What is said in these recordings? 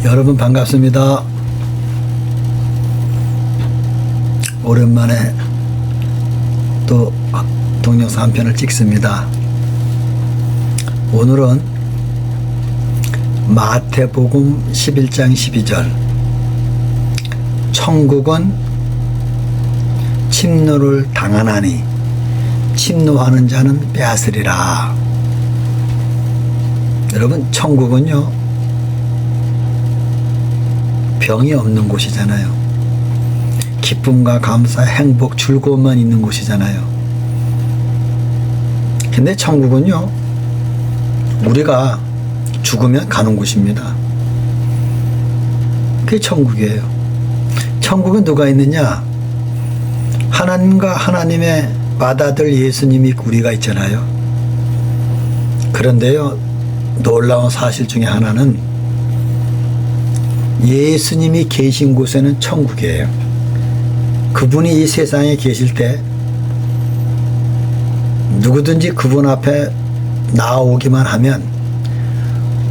여러분 반갑습니다. 오랜만에 또 동영상 한 편을 찍습니다. 오늘은 마태복음 11장 12절 천국은 침노를 당하나니 침노하는 자는 빼앗으리라. 여러분, 천국은요 병이 없는 곳이잖아요. 기쁨과 감사, 행복, 즐거움만 있는 곳이잖아요. 근데 천국은요 우리가 죽으면 가는 곳입니다. 그게 천국이에요. 천국은 누가 있느냐? 하나님과 하나님의 맏아들 예수님이 우리가 있잖아요. 그런데요, 놀라운 사실 중에 하나는 예수님이 계신 곳에는 천국이에요. 그분이 이 세상에 계실 때 누구든지 그분 앞에 나오기만 하면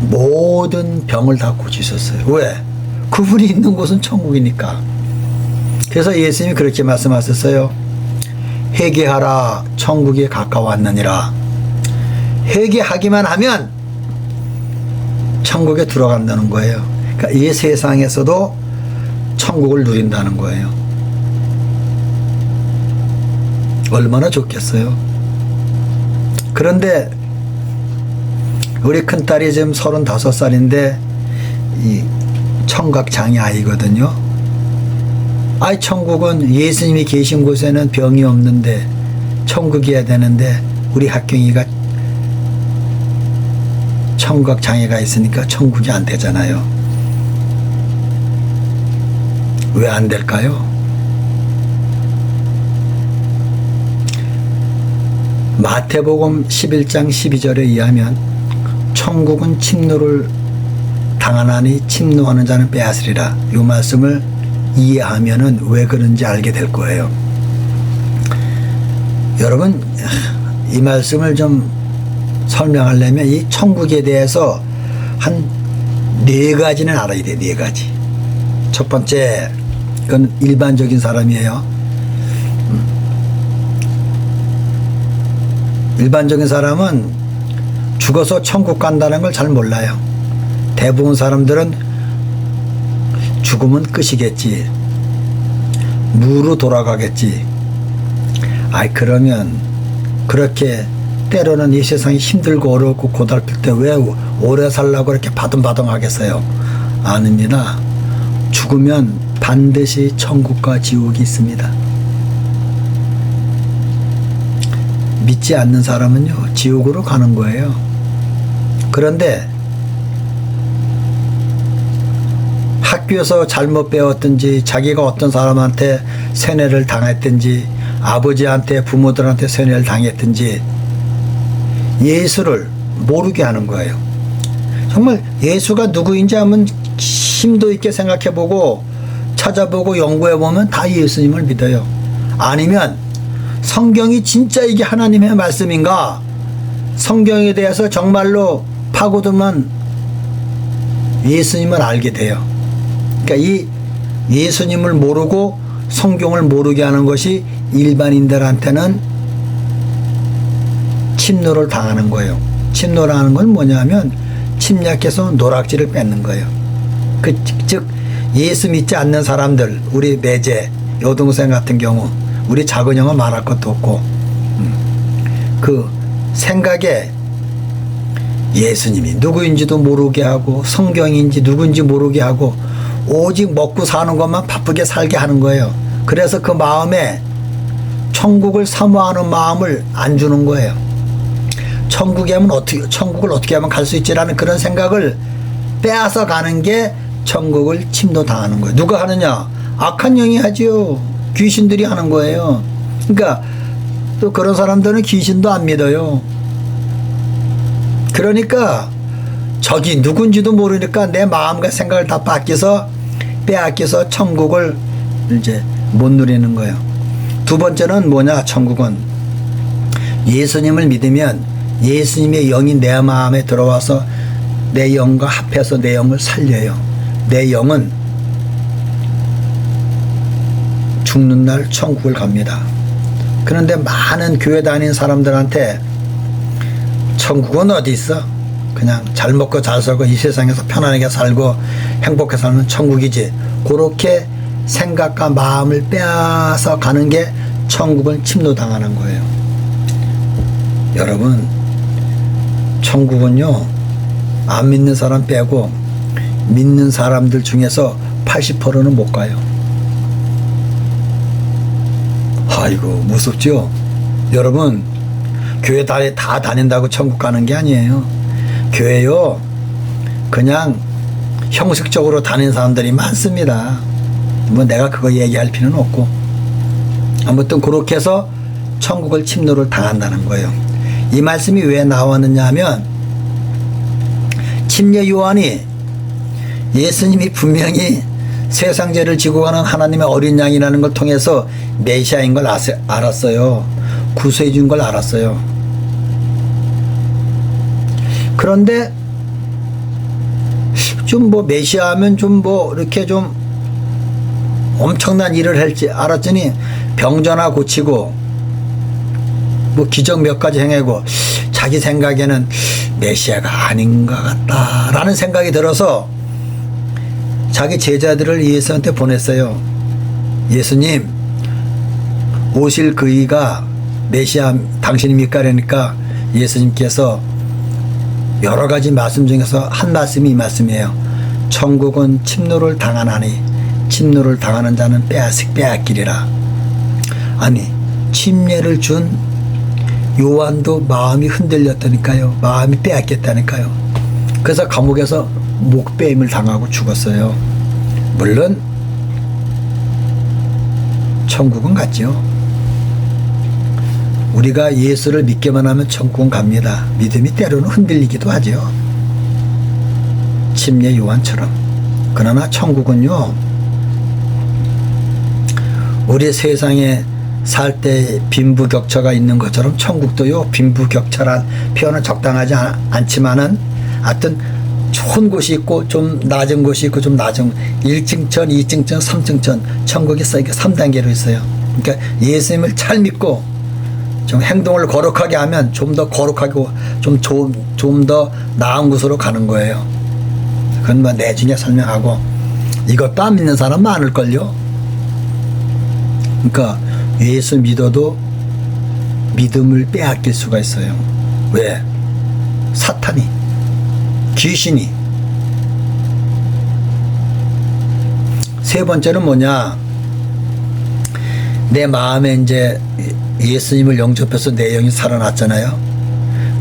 모든 병을 다 고치셨어요. 왜? 그분이 있는 곳은 천국이니까. 그래서 예수님이 그렇게 말씀하셨어요. 회개하라, 천국이 가까웠느니라. 회개하기만 하면 천국에 들어간다는 거예요. 그러니까 이 세상에서도 천국을 누린다는 거예요. 얼마나 좋겠어요. 그런데 우리 큰딸이 지금 35살인데 이 청각장애 아이거든요. 아이, 천국은 예수님이 계신 곳에는 병이 없는데 천국이어야 되는데 우리 학경이가 청각장애가 있으니까 천국이 안 되잖아요. 왜 안 될까요? 마태복음 11장 12절에 의하면 천국은 침노를 당하나니 침노하는 자는 빼앗으리라. 이 말씀을 이해하면은 왜 그런지 알게 될 거예요. 여러분, 이 말씀을 좀 설명하려면 이 천국에 대해서 한 4가지는 알아야 돼. 4가지. 첫 번째, 그건 일반적인 사람이에요. 일반적인 사람은 죽어서 천국 간다는 걸 잘 몰라요. 대부분 사람들은 죽으면 끝이겠지, 무로 돌아가겠지. 아이, 그러면 그렇게 때로는 이 세상이 힘들고 어렵고 고달플 때 왜 오래 살라고 그렇게 바둥바둥 하겠어요? 아닙니다. 죽으면 반드시 천국과 지옥이 있습니다. 믿지 않는 사람은요 지옥으로 가는 거예요. 그런데 학교에서 잘못 배웠든지 자기가 어떤 사람한테 세뇌를 당했든지 아버지한테 부모들한테 세뇌를 당했든지 예수를 모르게 하는 거예요. 정말 예수가 누구인지 한번 심도 있게 생각해보고 찾아보고 연구해보면 다 예수님을 믿어요. 아니면 성경이 진짜 이게 하나님의 말씀인가? 성경에 대해서 정말로 파고들면 예수님을 알게 돼요. 그러니까 이 예수님을 모르고 성경을 모르게 하는 것이 일반인들한테는 침노를 당하는 거예요. 침노라는 건 뭐냐면 침략해서 노락지를 뺏는 거예요. 즉 예수 믿지 않는 사람들, 우리 매제 여동생 같은 경우 우리 작은 형은 말할 것도 없고 그 생각에 예수님이 누구인지도 모르게 하고 성경인지 누구인지 모르게 하고 오직 먹고 사는 것만 바쁘게 살게 하는 거예요. 그래서 그 마음에 천국을 사모하는 마음을 안 주는 거예요. 천국을 어떻게 하면 갈 수 있지라는 그런 생각을 빼앗아 가는 게 천국을 침노당하는 거예요. 누가 하느냐? 악한 영이 하지요. 귀신들이 하는 거예요. 그러니까 또 그런 사람들은 귀신도 안 믿어요. 그러니까 저기 누군지도 모르니까 내 마음과 생각을 다 빼앗겨서 천국을 이제 못 누리는 거예요. 두 번째는 뭐냐? 천국은 예수님을 믿으면 예수님의 영이 내 마음에 들어와서 내 영과 합해서 내 영을 살려요. 내 영은 죽는 날 천국을 갑니다. 그런데 많은 교회 다니는 사람들한테 천국은 어디 있어? 그냥 잘 먹고 잘 살고 이 세상에서 편안하게 살고 행복하게 살면 천국이지. 그렇게 생각과 마음을 빼앗아 가는 게 천국을 침노당하는 거예요. 여러분, 천국은요, 안 믿는 사람 빼고 믿는 사람들 중에서 80%는 못 가요. 아이고, 무섭죠? 여러분, 교회 다 다닌다고 천국 가는 게 아니에요. 교회요, 그냥 형식적으로 다니는 사람들이 많습니다. 뭐 내가 그거 얘기할 필요는 없고. 아무튼 그렇게 해서 천국을 침노를 당한다는 거예요. 이 말씀이 왜 나왔느냐 하면, 침례 요한이 예수님이 분명히 세상 죄를 지고 가는 하나님의 어린 양이라는 걸 통해서 메시아인 걸 알았어요. 구세해 준 걸 알았어요. 그런데 좀 뭐 메시아 하면 좀 뭐 이렇게 좀 엄청난 일을 할지 알았더니 병전화 고치고 뭐 기적 몇 가지 행하고 자기 생각에는 메시아가 아닌 것 같다라는 생각이 들어서 자기 제자들을 예수한테 보냈어요. 예수님, 오실 그이가 메시아 당신입니까? 그러니까 예수님께서 여러 가지 말씀 중에서 한 말씀이 이 말씀이에요. 천국은 침노를 당하나니 침노를 당하는 자는 빼앗기리라. 아니, 침례를 준 요한도 마음이 흔들렸다니까요. 마음이 빼앗겼다니까요. 그래서 감옥에서 목배임을 당하고 죽었어요. 물론 천국은 갔죠. 우리가 예수를 믿기만 하면 천국은 갑니다. 믿음이 때로는 흔들리기도 하죠. 침례 요한처럼. 그러나 천국은요, 우리 세상에 살 때 빈부격차가 있는 것처럼 천국도요, 빈부격차란 표현은 적당하지 않지만은 하여튼 좋은 곳이 있고 좀 낮은 곳이 있고 좀 낮은 1층천, 2층천, 3층천 천국이 이렇게 3단계로 있어요. 그러니까 예수님을 잘 믿고 좀 행동을 거룩하게 하면 좀 더 거룩하고 좀 더 나은 곳으로 가는 거예요. 그건 뭐 내중에 설명하고 이것도 안 믿는 사람 많을걸요. 그러니까 예수 믿어도 믿음을 빼앗길 수가 있어요. 왜? 사탄이, 귀신이. 세 번째는 뭐냐? 내 마음에 이제 예수님을 영접해서 내 영이 살아났잖아요.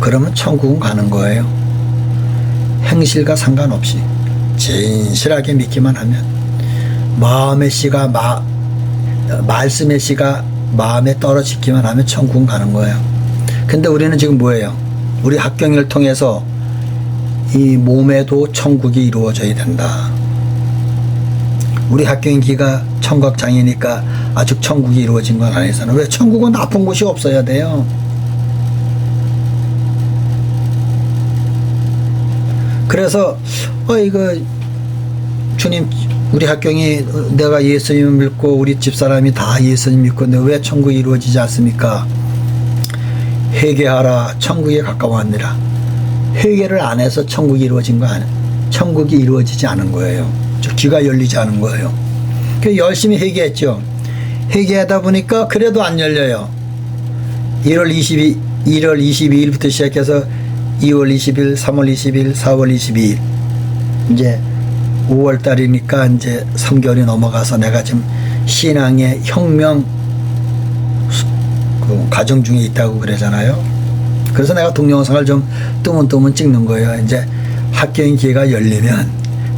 그러면 천국은 가는 거예요. 행실과 상관없이 진실하게 믿기만 하면, 마음의 씨가 말씀의 씨가 마음에 떨어지기만 하면 천국은 가는 거예요. 근데 우리는 지금 뭐예요? 우리 학경을 통해서 이 몸에도 천국이 이루어져야 된다. 우리 학경기가 청각장애니까 아직 천국이 이루어진 건 아니잖아요. 왜? 천국은 나쁜 곳이 없어야 돼요. 그래서 이거 주님, 우리 학경이 내가 예수님을 믿고 우리 집사람이 다 예수님 믿고 근데 왜 천국이 이루어지지 않습니까? 회개하라, 천국에 가까워하니라. 회개를 안 해서 천국이 이루어진 거 아니에요. 천국이 이루어지지 않은 거예요. 귀가 열리지 않은 거예요. 그래서 열심히 회개했죠. 회개하다 보니까 그래도 안 열려요. 1월 22일부터 시작해서 2월 20일, 3월 20일, 4월 22일. 이제 5월 달이니까 이제 3개월이 넘어가서 내가 지금 신앙의 혁명 그 과정 중에 있다고 그러잖아요. 그래서 내가 동영상을 좀 뜨문뜨문 찍는 거예요. 이제 학교인 기회가 열리면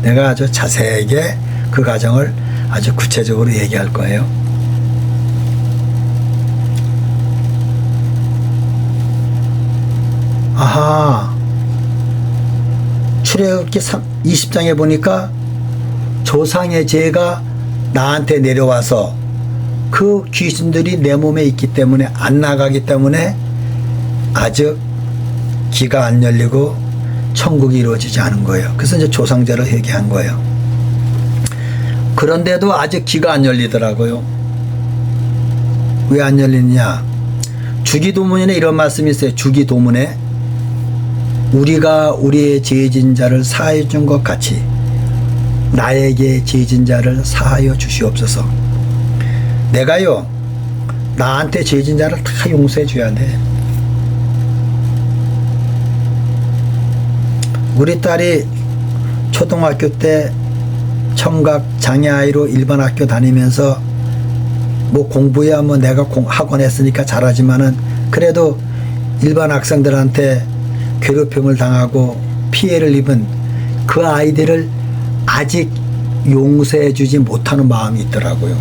내가 아주 자세하게 그 과정을 아주 구체적으로 얘기할 거예요. 아하, 출애굽기 20장에 보니까 조상의 죄가 나한테 내려와서 그 귀신들이 내 몸에 있기 때문에 안 나가기 때문에 아직 귀가 안 열리고 천국이 이루어지지 않은 거예요. 그래서 이제 조상제를 회개한 거예요. 그런데도 아직 귀가 안 열리더라고요. 왜 안 열리느냐? 주기도문에 이런 말씀이 있어요. 주기도문에 우리가 우리의 죄진 자를 사하여 준 것 같이 나에게 죄진 자를 사하여 주시옵소서. 내가요 나한테 죄진 자를 다 용서해 줘야 돼. 우리 딸이 초등학교 때 청각 장애아이로 일반 학교 다니면서 뭐 공부야 뭐 내가 학원 했으니까 잘하지만은 그래도 일반 학생들한테 괴롭힘을 당하고 피해를 입은 그 아이들을 아직 용서해 주지 못하는 마음이 있더라고요.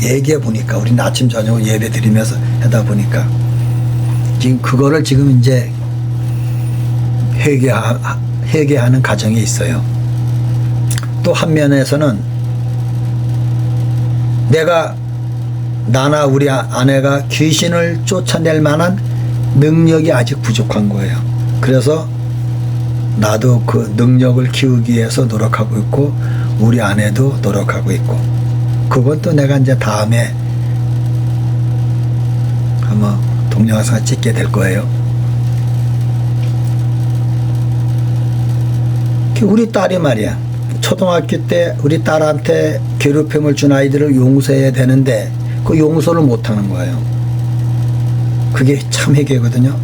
얘기해 보니까 우리는 아침 저녁 예배 드리면서 하다 보니까 지금 그거를 지금 이제 회개하는 과정에 있어요. 또 한면에서는 나나 우리 아내가 귀신을 쫓아낼 만한 능력이 아직 부족한 거예요. 그래서 나도 그 능력을 키우기 위해서 노력하고 있고 우리 아내도 노력하고 있고 그건 또 내가 이제 다음에 아마 동영상 찍게 될 거예요. 우리 딸이 말이야 초등학교 때 우리 딸한테 괴롭힘을 준 아이들을 용서해야 되는데 그 용서를 못하는 거예요. 그게 참 회개거든요.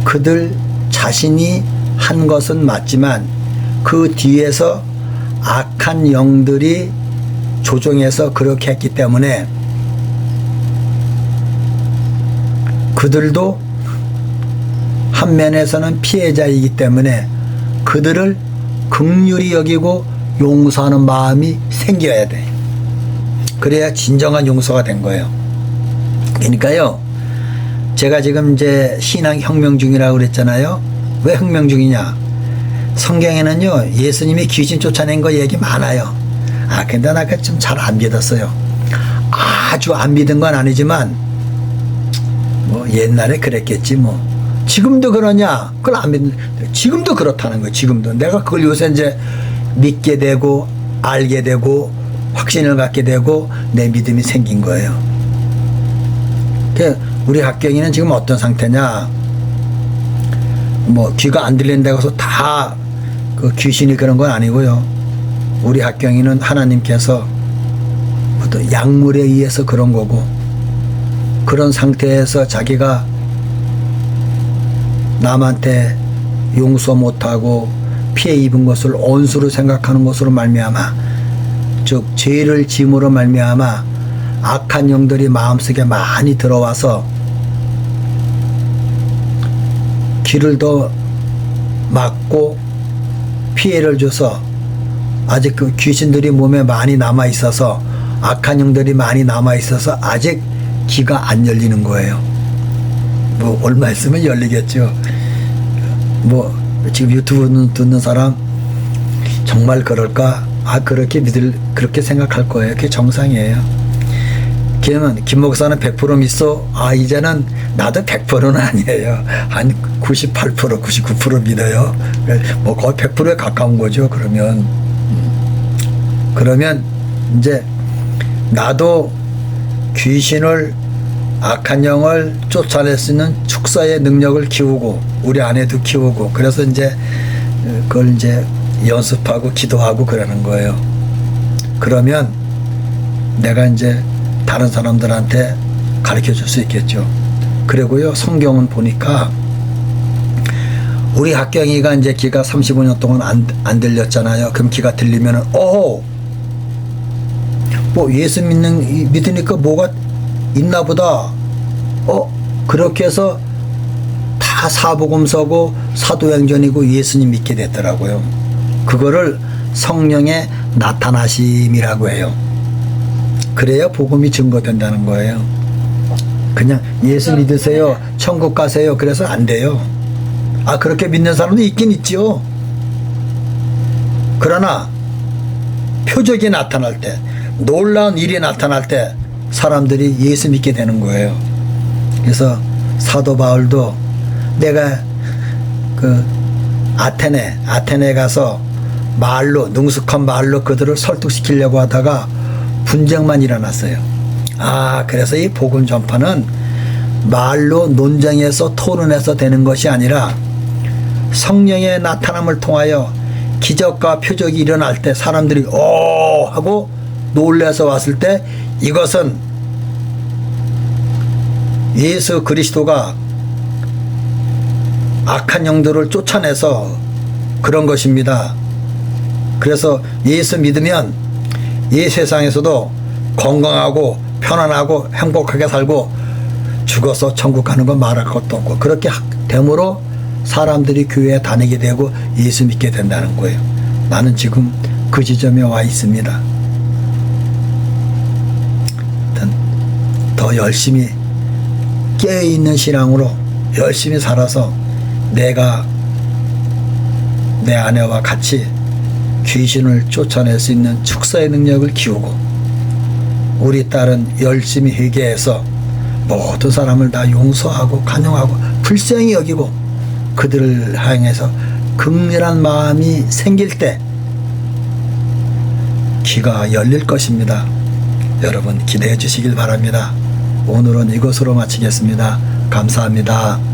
그들 자신이 한 것은 맞지만 그 뒤에서 악한 영들이 조종해서 그렇게 했기 때문에 그들도 한 면에서는 피해자이기 때문에 그들을 긍휼히 여기고 용서하는 마음이 생겨야 돼. 그래야 진정한 용서가 된 거예요. 그러니까요, 제가 지금 이제 신앙 혁명 중이라고 그랬잖아요. 왜 혁명 중이냐? 성경에는요, 예수님이 귀신 쫓아낸 거 얘기 많아요. 근데 나 좀 잘 안 믿었어요. 아주 안 믿은 건 아니지만, 뭐, 옛날에 그랬겠지, 뭐. 지금도 그러냐? 그걸 안 믿는, 지금도 그렇다는 거예요, 지금도. 내가 그걸 요새 이제 믿게 되고, 알게 되고, 확신을 갖게 되고, 내 믿음이 생긴 거예요. 우리 학경이는 지금 어떤 상태냐? 뭐, 귀가 안 들린다고 해서 다 그 귀신이 그런 건 아니고요. 우리 학경이는 하나님께서 어떤 약물에 의해서 그런 거고, 그런 상태에서 자기가 남한테 용서 못하고 피해 입은 것을 온수로 생각하는 것으로 말미암아, 즉 죄를 짐으로 말미암아 악한 영들이 마음속에 많이 들어와서 길을 더 막고 피해를 줘서 아직 그 귀신들이 몸에 많이 남아 있어서 악한 영들이 많이 남아 있어서 아직 귀가 안 열리는 거예요. 뭐 얼마 있으면 열리겠죠. 뭐 지금 유튜브 듣는 사람 정말 그럴까? 그렇게 생각할 거예요. 그게 정상이에요. 그러면 김 목사는 100% 믿어? 이제는 나도 100%는 아니에요. 한 98%, 99% 믿어요. 뭐 거의 100%에 가까운 거죠. 그러면 이제 나도 귀신을, 악한 영을 쫓아낼 수 있는 축사의 능력을 키우고 우리 아내도 키우고, 그래서 이제 그걸 이제 연습하고 기도하고 그러는 거예요. 그러면 내가 이제 다른 사람들한테 가르쳐 줄 수 있겠죠. 그리고요, 성경은 보니까 우리 학경이가 이제 귀가 35년 동안 안 들렸잖아요. 그럼 귀가 들리면은 뭐 예수 믿으니까 뭐가 있나 보다. 그렇게 해서 다 사복음서고 사도행전이고 예수님 믿게 됐더라고요. 그거를 성령의 나타나심이라고 해요. 그래야 복음이 증거된다는 거예요. 그냥 예수 믿으세요, 천국 가세요, 그래서 안 돼요. 그렇게 믿는 사람도 있긴 있죠. 그러나 표적이 나타날 때, 놀라운 일이 나타날 때 사람들이 예수 믿게 되는 거예요. 그래서 사도 바울도 내가 그 아테네 가서 말로, 능숙한 말로 그들을 설득시키려고 하다가 분쟁만 일어났어요. 그래서 이 복음 전파는 말로 논쟁해서 토론해서 되는 것이 아니라 성령의 나타남을 통하여 기적과 표적이 일어날 때 사람들이 오 하고 놀라서 왔을 때 이것은 예수 그리스도가 악한 영들을 쫓아내서 그런 것입니다. 그래서 예수 믿으면 이 세상에서도 건강하고 편안하고 행복하게 살고 죽어서 천국 가는 건 말할 것도 없고 그렇게 됨으로 사람들이 교회에 다니게 되고 예수 믿게 된다는 거예요. 나는 지금 그 지점에 와 있습니다. 더 열심히 깨어있는 신앙으로 열심히 살아서 내가 내 아내와 같이 귀신을 쫓아낼 수 있는 축사의 능력을 키우고 우리 딸은 열심히 회개해서 모든 사람을 다 용서하고 간용하고 불쌍히 여기고 그들을 향해서 긍휼한 마음이 생길 때 귀가 열릴 것입니다. 여러분 기대해 주시길 바랍니다. 오늘은 이것으로 마치겠습니다. 감사합니다.